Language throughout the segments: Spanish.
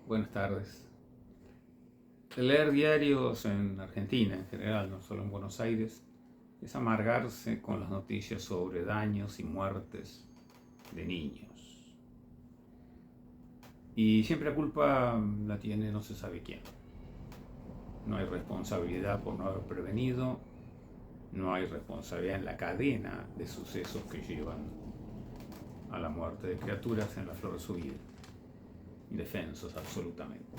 Buenas tardes. Leer diarios en Argentina en general, no solo en Buenos Aires, es amargarse con las noticias sobre daños y muertes de niños. Y siempre la culpa la tiene no se sabe quién. No hay responsabilidad por no haber prevenido, no hay responsabilidad en la cadena de sucesos que llevan a la muerte de criaturas en la flor de su vida. Indefensos absolutamente.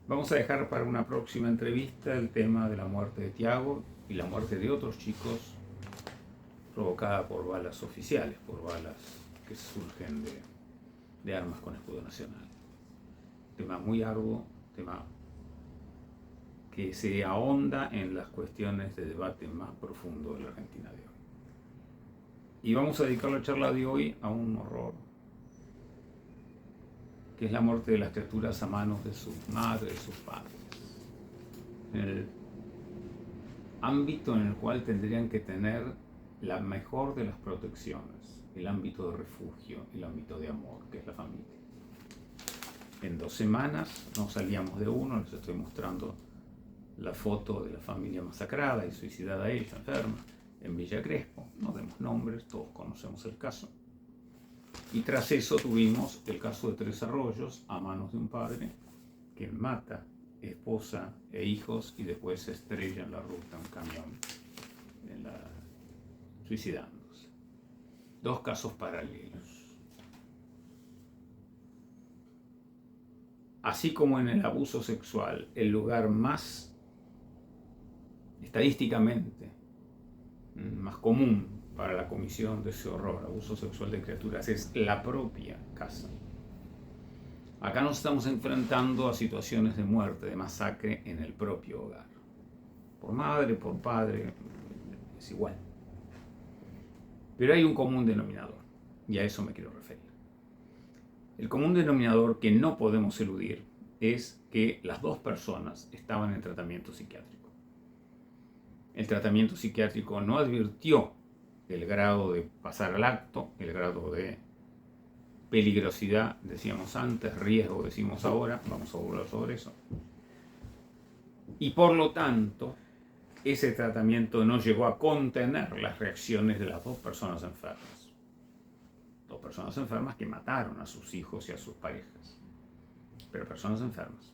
Vamos a dejar para una próxima entrevista el tema de la muerte de Tiago y la muerte de otros chicos provocada por balas oficiales, por balas que surgen de armas con escudo nacional. Tema muy arduo, tema que se ahonda en las cuestiones de debate más profundo de la Argentina de hoy. Y vamos a dedicar la charla de hoy a un horror, que es la muerte de las criaturas a manos de sus madres, de sus padres. En el ámbito en el cual tendrían que tener la mejor de las protecciones, el ámbito de refugio, el ámbito de amor, que es la familia. En 2 semanas no salíamos de uno, les estoy mostrando la foto de la familia masacrada y suicidada ella, enferma, en Villa Crespo. No demos nombres, todos conocemos el caso. Y tras eso tuvimos el caso de Tres Arroyos a manos de un padre que mata esposa e hijos y después se estrella en la ruta un camión suicidándose. 2 casos paralelos. Así como en el abuso sexual, el lugar más estadísticamente más común para la comisión de ese horror, abuso sexual de criaturas, es la propia casa. Acá nos estamos enfrentando a situaciones de muerte, de masacre en el propio hogar. Por madre, por padre, es igual. Pero hay un común denominador, y a eso me quiero referir. El común denominador que no podemos eludir es que las 2 personas estaban en tratamiento psiquiátrico. El tratamiento psiquiátrico no advirtió el grado de pasar al acto, el grado de peligrosidad, decíamos antes, riesgo, decimos ahora, vamos a hablar sobre eso. Y por lo tanto, ese tratamiento no llegó a contener las reacciones de las 2 personas enfermas. 2 personas enfermas que mataron a sus hijos y a sus parejas, pero personas enfermas.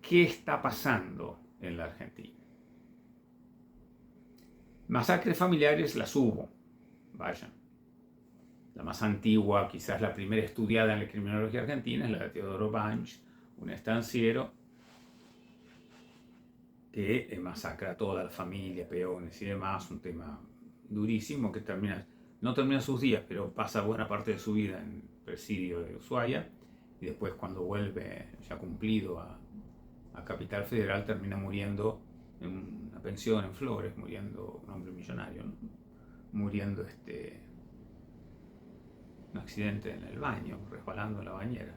¿Qué está pasando en la Argentina? Masacres familiares las hubo, vayan. La más antigua, quizás la primera estudiada en la criminología argentina, es la de Teodoro Banch, un estanciero que masacra a toda la familia, peones y demás, un tema durísimo que no termina sus días, pero pasa buena parte de su vida en presidio de Ushuaia, y después cuando vuelve ya cumplido a Capital Federal termina muriendo en una pensión en Flores, muriendo un hombre millonario, ¿no? Muriendo un accidente en el baño, resbalando en la bañera.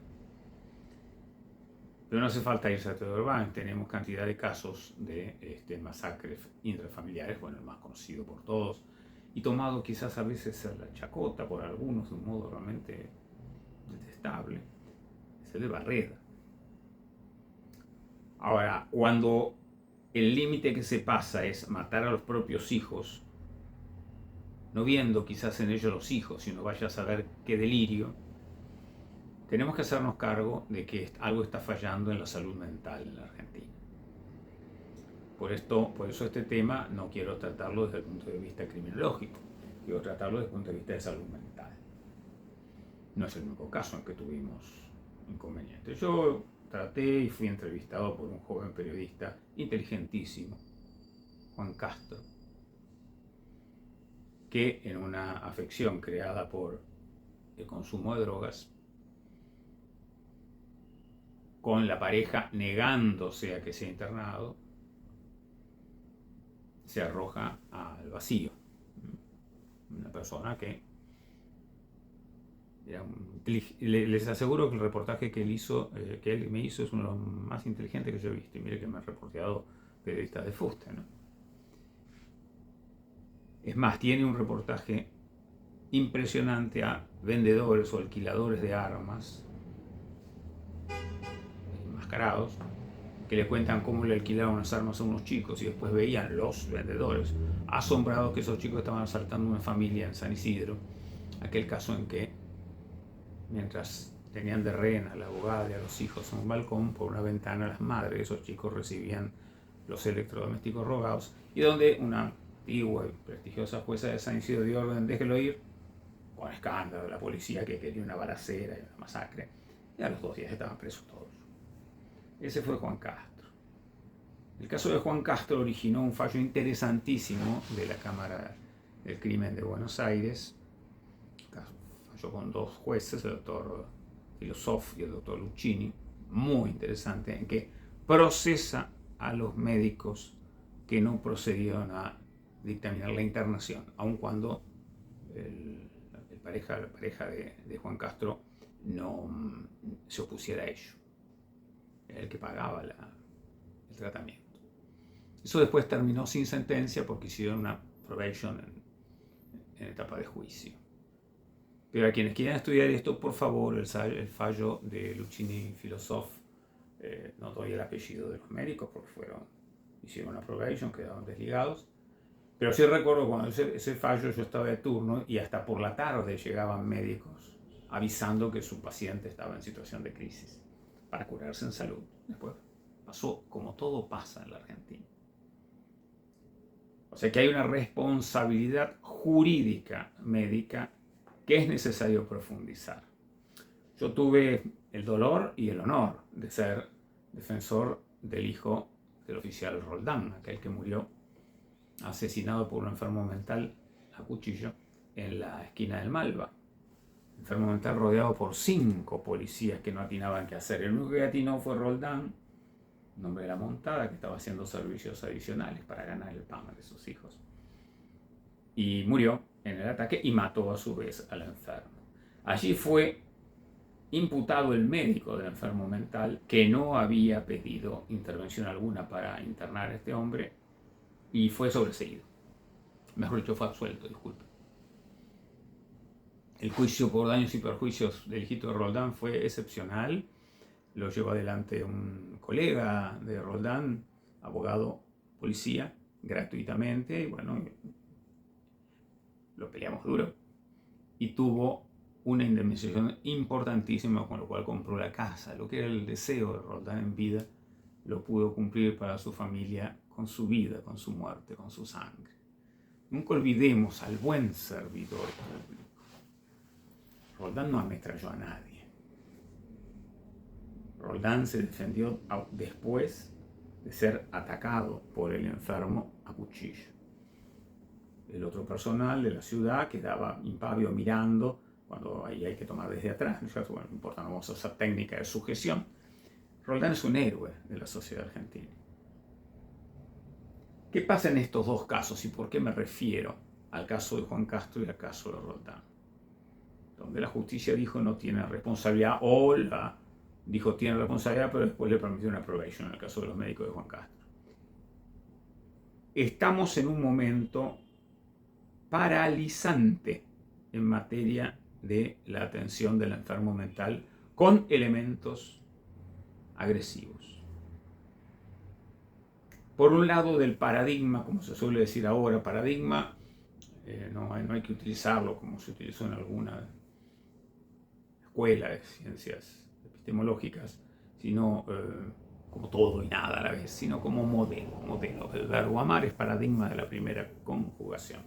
Pero no hace falta irse a Teodoro Banch, tenemos cantidad de casos de masacres intrafamiliares, bueno, el más conocido por todos, y tomado quizás a veces a la chacota por algunos de un modo realmente detestable, es el de Barreda. Ahora, cuando el límite que se pasa es matar a los propios hijos, no viendo quizás en ellos los hijos, sino vaya a saber qué delirio, tenemos que hacernos cargo de que algo está fallando en la salud mental en la Argentina. Por eso este tema no quiero tratarlo desde el punto de vista criminológico, quiero tratarlo desde el punto de vista de salud mental. No es el único caso en que tuvimos inconvenientes. Yo traté y fui entrevistado por un joven periodista inteligentísimo, Juan Castro, que en una afección creada por el consumo de drogas, con la pareja negándose a que sea internado, se arroja al vacío. Una persona que les aseguro que el reportaje que él me hizo es uno de los más inteligentes que yo he visto. Y mire que me han reporteado periodistas de fuste, ¿no? Es más, tiene un reportaje impresionante a vendedores o alquiladores de armas enmascarados que le cuentan cómo le alquilaron las armas a unos chicos y después veían los vendedores asombrados que esos chicos estaban asaltando una familia en San Isidro. Aquel caso en que mientras tenían de rehén a la abogada y a los hijos en un balcón, por una ventana las madres de esos chicos recibían los electrodomésticos robados, y donde una antigua y prestigiosa jueza de San Isidro dio orden: déjelo ir, con escándalo de la policía que quería una balacera y una masacre, y a los 2 días estaban presos todos. Ese fue Juan Castro. El caso de Juan Castro originó un fallo interesantísimo de la Cámara del Crimen de Buenos Aires, fallo con 2 jueces, el doctor Filosof y el doctor Luchini, muy interesante, en que procesa a los médicos que no procedieron a dictaminar la internación, aun cuando la pareja de Juan Castro no se opusiera a ello. Era el que pagaba el tratamiento. Eso después terminó sin sentencia porque hicieron una probation en etapa de juicio. Pero a quienes quieran estudiar esto, por favor, el fallo de Luchini Filosof, no doy el apellido de los médicos porque hicieron una probation, quedaron desligados. Pero sí recuerdo cuando ese fallo yo estaba de turno y hasta por la tarde llegaban médicos avisando que su paciente estaba en situación de crisis para curarse en salud. Después pasó como todo pasa en la Argentina. O sea que hay una responsabilidad jurídica médica que es necesario profundizar. Yo tuve el dolor y el honor de ser defensor del hijo del oficial Roldán, aquel que murió asesinado por un enfermo mental a cuchillo en la esquina del Malva. Enfermo mental rodeado por 5 policías que no atinaban qué hacer. El único que atinó fue Roldán, nombre de la montada, que estaba haciendo servicios adicionales para ganar el pan de sus hijos. Y murió en el ataque y mató a su vez al enfermo. Allí fue imputado el médico del enfermo mental, que no había pedido intervención alguna para internar a este hombre, y fue sobreseído. Mejor dicho, fue absuelto, disculpe. El juicio por daños y perjuicios del hijito de Roldán fue excepcional. Lo llevó adelante un colega de Roldán, abogado, policía, gratuitamente, y bueno, lo peleamos duro. Y tuvo una indemnización importantísima, con lo cual compró la casa. Lo que era el deseo de Roldán en vida, lo pudo cumplir para su familia con su vida, con su muerte, con su sangre. Nunca olvidemos al buen servidor público. Roldán no ametralló a nadie. Roldán se defendió después de ser atacado por el enfermo a cuchillo. El otro personal de la ciudad quedaba impávido mirando, cuando ahí hay que tomar desde atrás. Bueno, no importa, no vamos a usar técnica de sujeción. Roldán es un héroe de la sociedad argentina. ¿Qué pasa en estos 2 casos y por qué me refiero al caso de Juan Castro y al caso de Roldán? Donde la justicia dijo no tiene responsabilidad, o dijo tiene responsabilidad, pero después le permitió una probation en el caso de los médicos de Juan Castro. Estamos en un momento paralizante en materia de la atención del enfermo mental con elementos agresivos. Por un lado, del paradigma, como se suele decir ahora, paradigma, no hay que utilizarlo como se utilizó en alguna escuela de ciencias epistemológicas, sino como todo y nada a la vez, sino como modelo. El verbo amar es paradigma de la primera conjugación.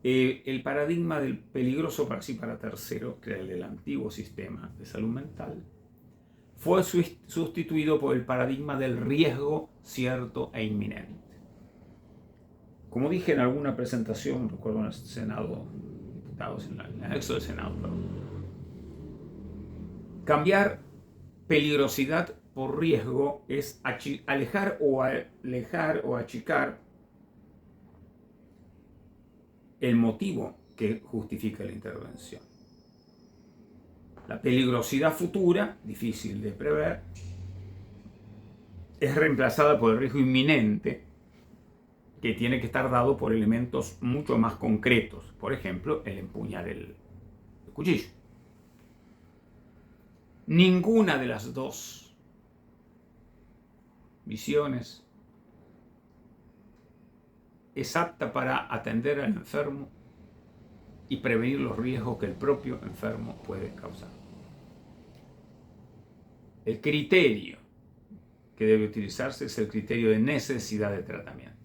El paradigma del peligroso para sí para tercero, que era el del antiguo sistema de salud mental, fue sustituido por el paradigma del riesgo cierto e inminente. Como dije en alguna presentación, recuerdo en el Senado, diputados, en el anexo del Senado, cambiar peligrosidad por riesgo es alejar o achicar el motivo que justifica la intervención. La peligrosidad futura, difícil de prever, es reemplazada por el riesgo inminente, que tiene que estar dado por elementos mucho más concretos. Por ejemplo, el empuñar el cuchillo. Ninguna de las dos visiones es apta para atender al enfermo y prevenir los riesgos que el propio enfermo puede causar. El criterio que debe utilizarse es el criterio de necesidad de tratamiento.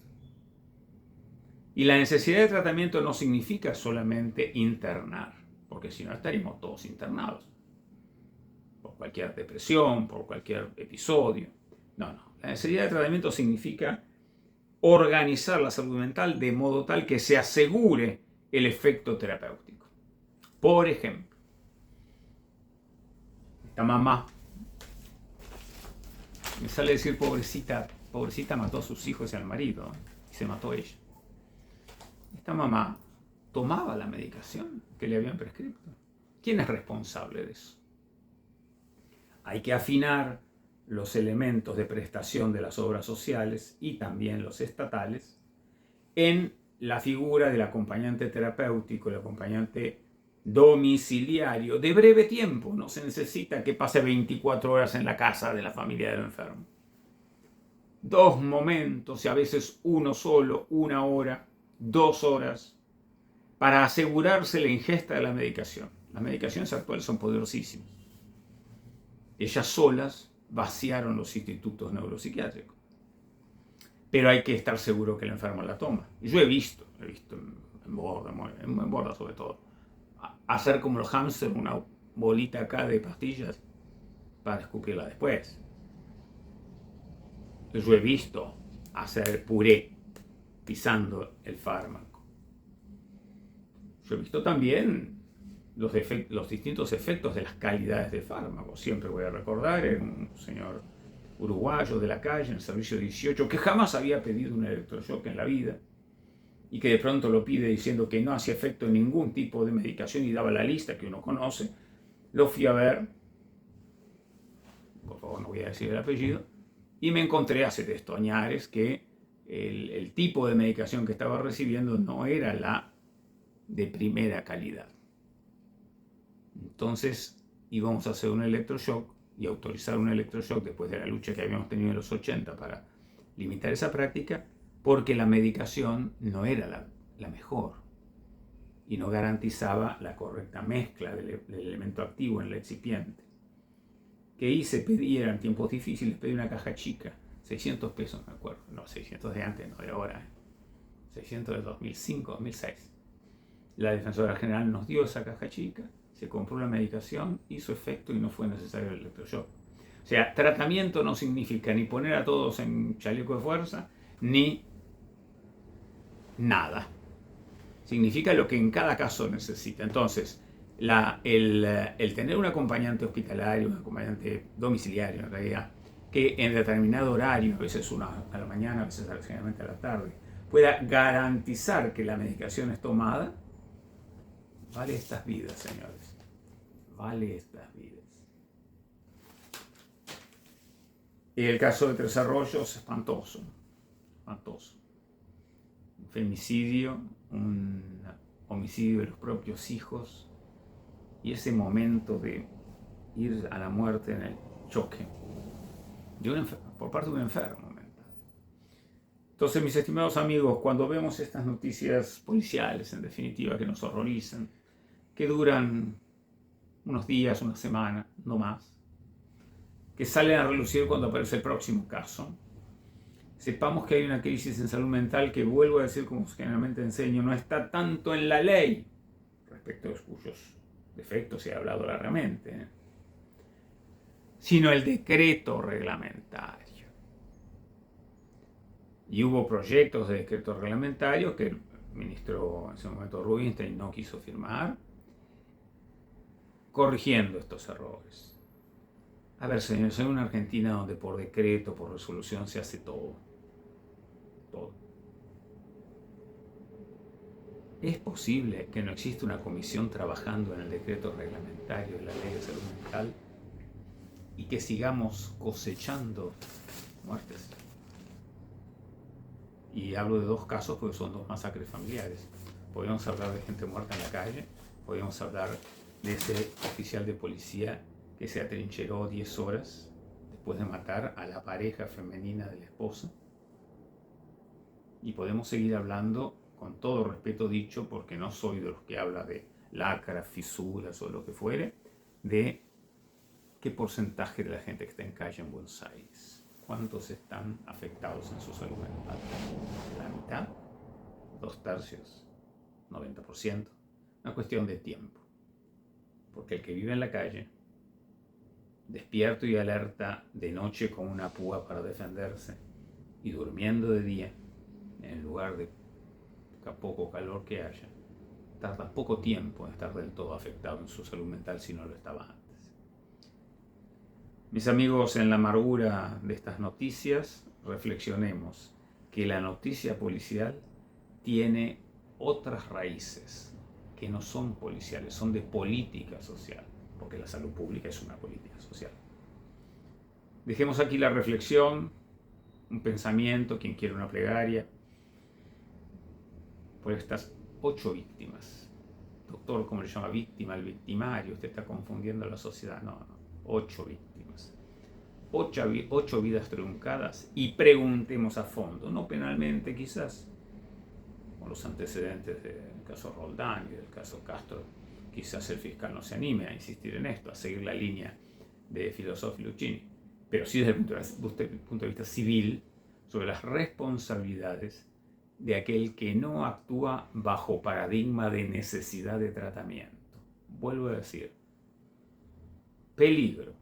Y la necesidad de tratamiento no significa solamente internar, porque si no estaríamos todos internados, por cualquier depresión, por cualquier episodio. No. La necesidad de tratamiento significa organizar la salud mental de modo tal que se asegure el efecto terapéutico. Por ejemplo, esta mamá me sale a decir, pobrecita mató a sus hijos y al marido, y se mató ella. Esta mamá tomaba la medicación que le habían prescrito. ¿Quién es responsable de eso? Hay que afinar los elementos de prestación de las obras sociales y también los estatales en la figura del acompañante terapéutico, el acompañante domiciliario de breve tiempo. No se necesita que pase 24 horas en la casa de la familia del enfermo. 2 momentos y a veces uno solo, 1 hora, 2 horas, para asegurarse la ingesta de la medicación. Las medicaciones actuales son poderosísimas. Ellas solas vaciaron los institutos neuropsiquiátricos. Pero hay que estar seguro que el enfermo la toma. Y yo he visto en Borda sobre todo, hacer como los hámster una bolita acá de pastillas para escupirla después. Yo he visto hacer puré pisando el fármaco. Yo he visto también los distintos efectos de las calidades de fármaco. Siempre voy a recordar, era un señor uruguayo de la calle, en el servicio 18, que jamás había pedido un electroshock en la vida y que de pronto lo pide diciendo que no hacía efecto en ningún tipo de medicación y daba la lista que uno conoce. Lo fui a ver, por favor no voy a decir el apellido, y me encontré hace esto añares que el tipo de medicación que estaba recibiendo no era la de primera calidad. Entonces íbamos a hacer un electroshock y autorizar un electroshock después de la lucha que habíamos tenido en los 80 para limitar esa práctica, porque la medicación no era la mejor y no garantizaba la correcta mezcla del elemento activo en el excipiente. ¿Qué hice? Pedí, eran tiempos difíciles, pedí una caja chica, 600 pesos me acuerdo, no, 600 de antes, no de ahora, 600 de 2005, 2006. La Defensora General nos dio esa caja chica, se compró la medicación, hizo efecto y no fue necesario el electroshock. O sea, tratamiento no significa ni poner a todos en chaleco de fuerza, ni nada. Significa lo que en cada caso necesita. Entonces, el tener un acompañante hospitalario, un acompañante domiciliario en realidad, que en determinado horario, a veces a la mañana, a veces generalmente a la tarde, pueda garantizar que la medicación es tomada, vale estas vidas, señores. Vale estas vidas. Y el caso de Tres Arroyos, espantoso. Espantoso. Un femicidio, un homicidio de los propios hijos, y ese momento de ir a la muerte en el choque por parte de un enfermo mental. Entonces, mis estimados amigos, cuando vemos estas noticias policiales, en definitiva, que nos horrorizan, que duran unos días, una semana, no más, que salen a relucir cuando aparece el próximo caso, sepamos que hay una crisis en salud mental que, vuelvo a decir como generalmente enseño, no está tanto en la ley, respecto a los cuyos defectos se ha hablado largamente, sino el decreto reglamentario. Y hubo proyectos de decreto reglamentario que el ministro en ese momento Rubinstein no quiso firmar, corrigiendo estos errores. A ver, señores, hay una Argentina donde por decreto, por resolución se hace todo. Todo. ¿Es posible que no exista una comisión trabajando en el decreto reglamentario de la ley de salud mental y que sigamos cosechando muertes? Y hablo de dos casos porque son dos masacres familiares. Podemos hablar de gente muerta en la calle, podemos hablar de ese oficial de policía que se atrincheró 10 horas después de matar a la pareja femenina de la esposa. Y podemos seguir hablando, con todo respeto dicho, porque no soy de los que habla de lacras, fisuras o lo que fuere, de qué porcentaje de la gente que está en calle en Buenos Aires, cuántos están afectados en su salud mental. La mitad, 2/3, 90%. Una cuestión de tiempo. Porque el que vive en la calle, despierto y alerta de noche con una púa para defenderse y durmiendo de día, en lugar de poco calor que haya, tarda poco tiempo en estar del todo afectado en su salud mental si no lo estaba antes. Mis amigos, en la amargura de estas noticias, reflexionemos que la noticia policial tiene otras raíces que no son policiales, son de política social, porque la salud pública es una política social. Dejemos aquí la reflexión, un pensamiento, quien quiera una plegaria, por estas 8 víctimas. Doctor, ¿cómo le llama víctima? El victimario, usted está confundiendo a la sociedad. No, 8 víctimas. 8 vidas truncadas, y preguntemos a fondo, no penalmente quizás, con los antecedentes del caso Roldán y del caso Castro, quizás el fiscal no se anime a insistir en esto, a seguir la línea de Filosoffi Luchini, pero sí desde el punto de vista civil, sobre las responsabilidades de aquel que no actúa bajo paradigma de necesidad de tratamiento. Vuelvo a decir, peligro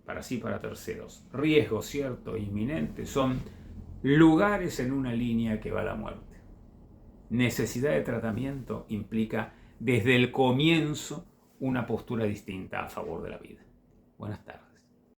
para sí, para terceros, riesgo cierto e inminente, son lugares en una línea que va a la muerte. Necesidad de tratamiento implica desde el comienzo una postura distinta a favor de la vida. Buenas tardes.